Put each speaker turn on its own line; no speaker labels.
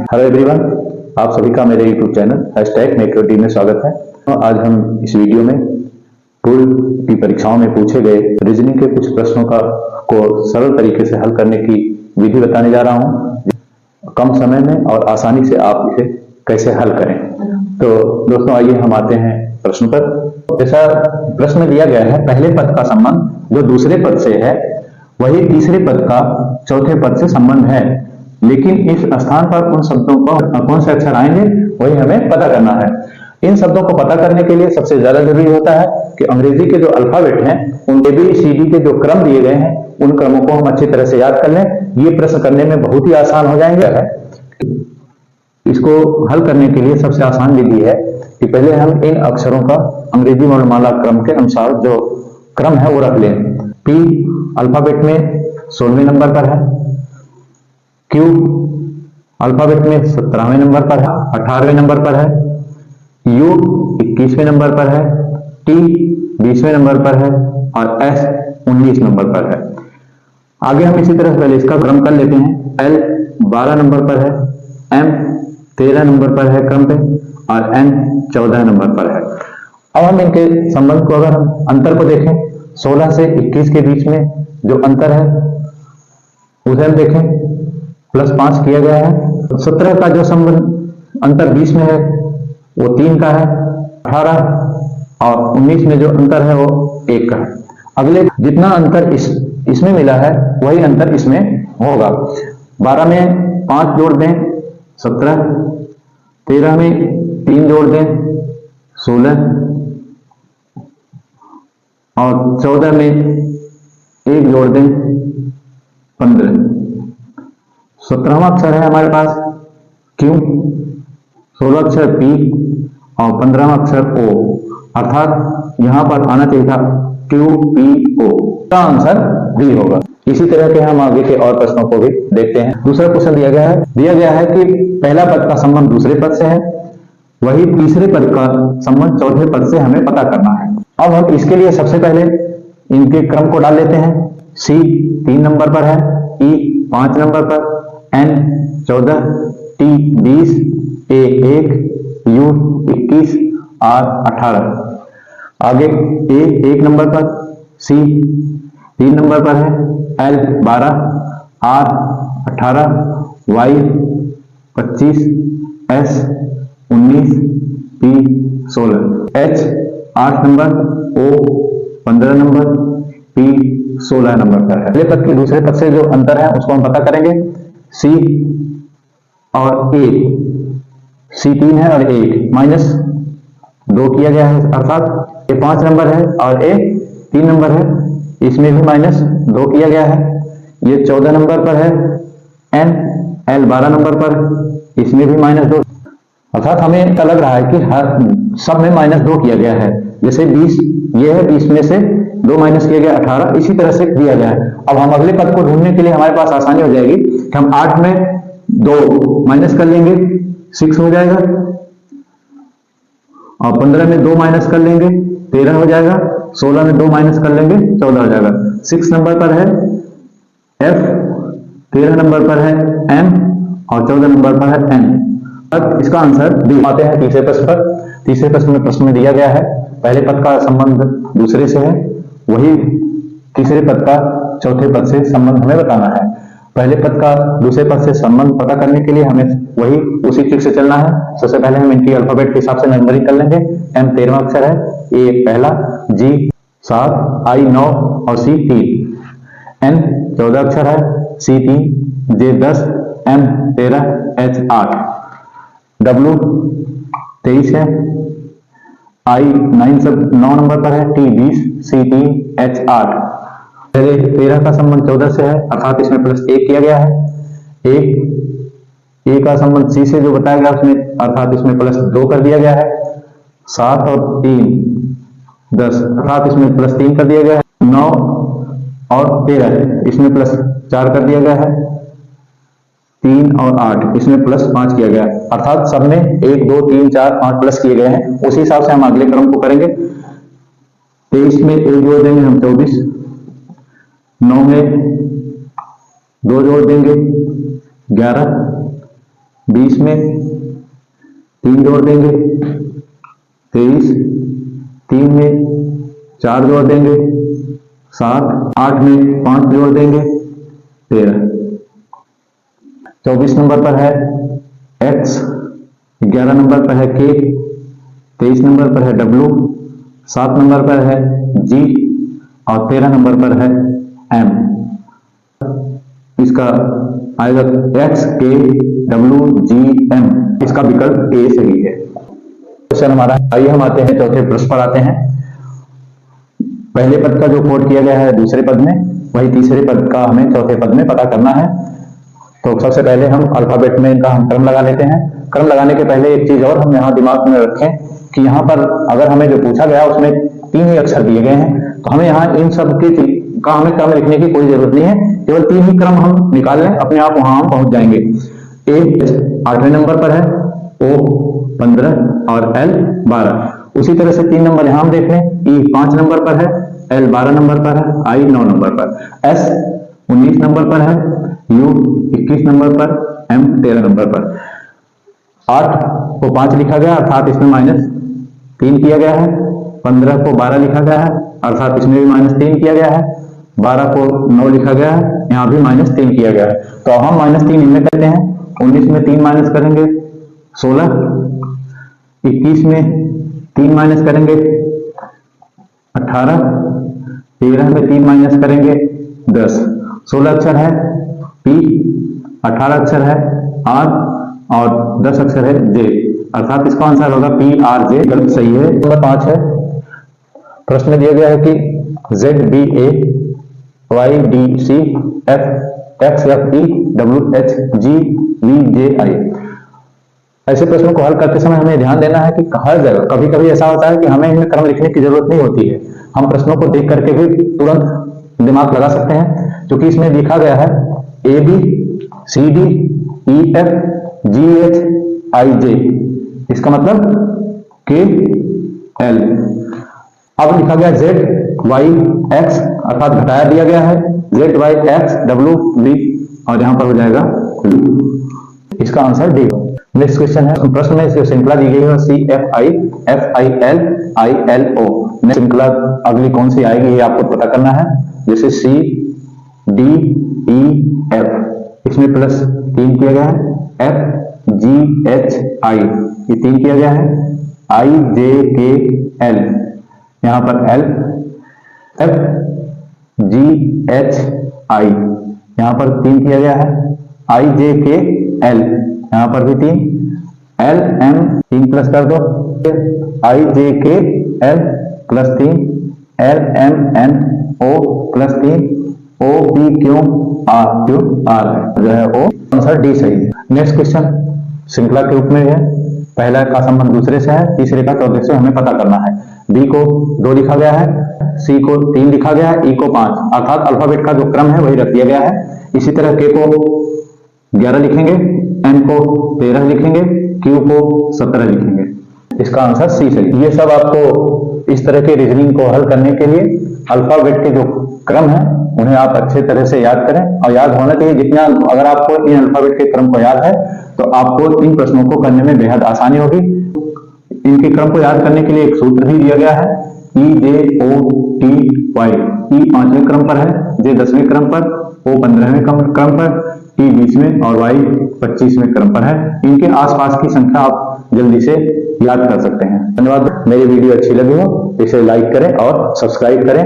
Hello everyone, आप सभी का मेरे यूट्यूब चैनल #मेक में स्वागत है। तो आज हम इस वीडियो में टूल की परीक्षाओं में पूछे गए रीजनिंग के कुछ प्रश्नों को सरल तरीके से हल करने की विधि बताने जा रहा हूं, कम समय में और आसानी से आप इसे कैसे हल करें। तो दोस्तों आइए हम आते हैं प्रश्न पर। जैसा प्रश्न में दिया गया है, पहले पद का संबंध जो दूसरे पद से है वही तीसरे पद का चौथे पद से संबंध है, लेकिन इस स्थान पर उन शब्दों को कौन से अक्षर आएंगे वही हमें पता करना है। इन शब्दों को पता करने के लिए सबसे ज्यादा जरूरी होता है कि अंग्रेजी के जो अल्फाबेट हैं उन ABCD के जो क्रम दिए गए हैं उन क्रमों को हम अच्छी तरह से याद कर लें। ये प्रश्न करने में बहुत ही आसान हो जाएंगे। इसको हल करने के लिए सबसे आसान विधि है कि पहले हम इन अक्षरों का अंग्रेजी वर्णमाला क्रम के अनुसार जो क्रम है वो रख लें। P अल्फाबेट में 16वें नंबर पर है, Q अल्फाबेट में 17वें नंबर पर है, 18वें नंबर पर है, U 21वें नंबर पर है, T 20वें नंबर पर है और S 19 नंबर पर है। आगे हम इसी तरह पहले इसका क्रम कर लेते हैं। L 12 नंबर पर है, M 13 नंबर पर है क्रम पे और N 14 नंबर पर है। अब हम इनके संबंध को, अगर हम अंतर को देखें, 16 से 21 के बीच में जो अंतर है उसे हम देखें, +5 किया गया है। 17 का जो संबंध अंतर 20 में है वो 3 का है, 18 और 19 में जो अंतर है वो 1 का है। अगले जितना अंतर इसमें मिला है वही अंतर इसमें होगा। 12 में 5 जोड़ दें 17, 13 में 3 जोड़ दें 16 और 14 में 1 जोड़ दें 15। 17वां अक्षर है हमारे पास Q, 16 अक्षर P और 15वां अक्षर O, अर्थात यहां पर आना चाहिए था QPO। का आंसर D होगा। इसी तरह के हम आगे के और प्रश्नों को भी देखते हैं। दूसरा क्वेश्चन दिया गया है कि पहला पद का संबंध दूसरे पद से है, वही तीसरे पद का संबंध चौथे पद से हमें पता करना है। अब हम इसके लिए सबसे पहले इनके क्रम को डाल लेते हैं। C 3 नंबर पर है, E 5 नंबर पर, N 14, T 20, A 1, U 21, R 18। आगे A 1 नंबर पर, C 3 नंबर पर है, L 12, R 18, Y 25, S 19, P 16, H 8 number, O 15 number, P 16 number पर है। पहले पद के दूसरे पद से जो अंतर है उसको हम पता करेंगे। C और A, C 3 है और 1 -2 किया गया है, अर्थात A 5 नंबर है और A 3 नंबर है, इसमें भी -2 किया गया है। ये 14 नंबर पर है, N L 12 नंबर पर, इसमें भी -2, अर्थात हमें ऐसा लग रहा है कि हर सब में -2 किया गया है। जैसे 20 ये है, 20 में से 2 माइनस किया गया 18, इसी तरह से दिया गया है। अब हम अगले पद को ढूंढने के लिए हमारे पास आसानी हो जाएगी कि हम 8 में 2 माइनस कर लेंगे 6 हो जाएगा, और 15 में 2 माइनस कर लेंगे 13 हो जाएगा, 16 में 2 माइनस कर लेंगे 14 हो जाएगा। 6 नंबर पर है F, 13 नंबर पर है M और 14 नंबर पर है N। अब इसका आंसर D। आते हैं तीसरे प्रश्न पर। तीसरे प्रश्न में दिया गया है पहले पद का संबंध दूसरे से है, वही तीसरे पद का चौथे पद से संबंध हमें बताना है। पहले पद का दूसरे पद से संबंध पता करने के लिए हमें वही उसी ट्रिक से चलना है। सबसे पहले हम इनकी अल्फाबेट के हिसाब से नंबरिंग कर लेंगे। M 13वां अक्षर है, A पहला, G 7, I 9 और C 3। N 14 अक्षर है, C 3, J 10, M 13, H 8। W 23 है, I 9 नंबर पर है, T 20, C 3, H 8। पहले 13 का संबंध 14 से है, अर्थात इसमें +1 किया गया है। A का संबंध C से जो बताया गया उसमें, अर्थात इसमें +2 कर दिया गया है। 7 और 3 10, अर्थात इसमें +3 कर दिया गया है। 9 और 13 इसमें +4 कर दिया गया है। 3 और 8 इसमें +5 किया गया है, अर्थात सब में 1 2 3 4 5 प्लस किए गए हैं। उसी हिसाब से हम अगले क्रम को करेंगे। 23 में 1 जोड़ देंगे हम 24, 9 में 2 जोड़ देंगे 11, 20 में 3 जोड़ देंगे 23, 3 में 4 जोड़ देंगे 7, 8 में 5 जोड़ देंगे 13। 24 नंबर पर है x, 11 नंबर पर है k, 23 नंबर पर है w, 7 नंबर पर है g और 13 नंबर पर है m। इसका आएगा x k w g m, इसका विकल्प a सही है। क्वेश्चन हमारा, आइए हम आते हैं चौथे प्रश्न पर आते हैं। पहले पद का जो कोड किया गया है दूसरे पद में, वही तीसरे पद का हमें चौथे पद में पता करना है। तो सबसे पहले हम अल्फाबेट में इनका हम क्रम लगा लेते हैं। क्रम लगाने के पहले एक चीज और हम यहाँ दिमाग में रखें कि यहाँ पर अगर हमें जो पूछा गया उसमें 3 ही अक्षर दिए गए हैं, तो हमें यहाँ इन सब के का हमें क्रम लिखने की कोई जरूरत नहीं है, केवल 3 ही क्रम हम निकाल लें, अपने आप वहां हम पहुंच जाएंगे। ए 8वें नंबर पर है, ओ 15 और एल 12। उसी तरह से 3 नंबर यहां हम देख लें, ई 5 नंबर पर है, एल 12 नंबर पर है, आई 9 नंबर पर, एस 19 नंबर पर है, यू 21 नंबर पर, एम 13 नंबर पर। 8 को 5 लिखा गया अर्थात इसमें -3 किया गया है। 15 को 12 लिखा गया है अर्थात इसमें भी -3 किया गया है। 12 को 9 लिखा गया है, यहाँ भी -3 किया गया है। तो हम -3 इनमें करते हैं। 19 में 3 माइनस करेंगे 16, 21 में 3 माइनस करेंगे 18, 13 में 3 माइनस करेंगे 10। 16 अक्षर है पी, 18 अक्षर है आर और 10 अक्षर है जे, अर्थात इसका आंसर होगा पी आर जे। गलत सही है। नंबर 5 है। प्रश्न में दिया गया है कि Z B A Y D C F X F E W H G V J I. ऐसे प्रश्नों को हल करते समय हमें ध्यान देना है कि हर जगह कभी कभी ऐसा होता है कि हमें इनमें क्रम लिखने की जरूरत नहीं होती है, हम प्रश्नों को देख करके भी तुरंत दिमाग लगा सकते हैं। क्योंकि इसमें लिखा गया है A B C D E F G H I J, इसका मतलब के एल। अब लिखा गया जेड वाई एक्स अर्थात घटाया दिया गया है Z Y X W B और यहां पर हो जाएगा इसका आंसर डी। नेक्स्ट क्वेश्चन है। प्रश्न में श्रृंखला दी गई है C F I L I L O. श्रृंखला अगली कौन सी आएगी ये आपको पता करना है। जैसे सी डी ई एफ, इसमें +3 किया गया है। एफ जी एच आई ये 3 किया गया है। आई जे के एल, यहां पर एल। एफ जी एच आई यहां पर 3 किया गया है। आई जे के एल यहां पर भी 3। एल एम 3 प्लस कर दो, I J K L +3, L M N O +3, O P Q R है जो है ओ। आंसर डी सही है। नेक्स्ट क्वेश्चन श्रृंखला के रूप में है। पहला का संबंध दूसरे से है, तीसरे का चौथे से हमें पता करना है। बी को 2 लिखा गया है, सी को 3 लिखा गया है, ई को 5 अर्थात अल्फाबेट का जो क्रम है वही रख दिया गया है। इसी तरह के को 11 लिखेंगे, एम को 13 लिखेंगे, क्यू को 17 लिखेंगे। इसका आंसर सी सही। ये सब आपको इस तरह के रीजनिंग को हल करने के लिए अल्फाबेट के जो क्रम है उन्हें आप अच्छे तरह से याद करें और याद होना चाहिए जितना। अगर आपको इन अल्फाबेट के क्रम को याद है तो आपको इन प्रश्नों को करने में बेहद आसानी होगी। इनके क्रम को याद करने के लिए एक सूत्र भी दिया गया है, ई जे ओ टी वाई। ई 5वें क्रम पर है, जे 10वें क्रम पर, ओ 15वें क्रम पर, टी 20वें और वाई 25वें क्रम पर है। इनके आसपास की संख्या आप जल्दी से याद कर सकते हैं। धन्यवाद। मेरी वीडियो अच्छी लगी हो इसे लाइक करें और सब्सक्राइब करें।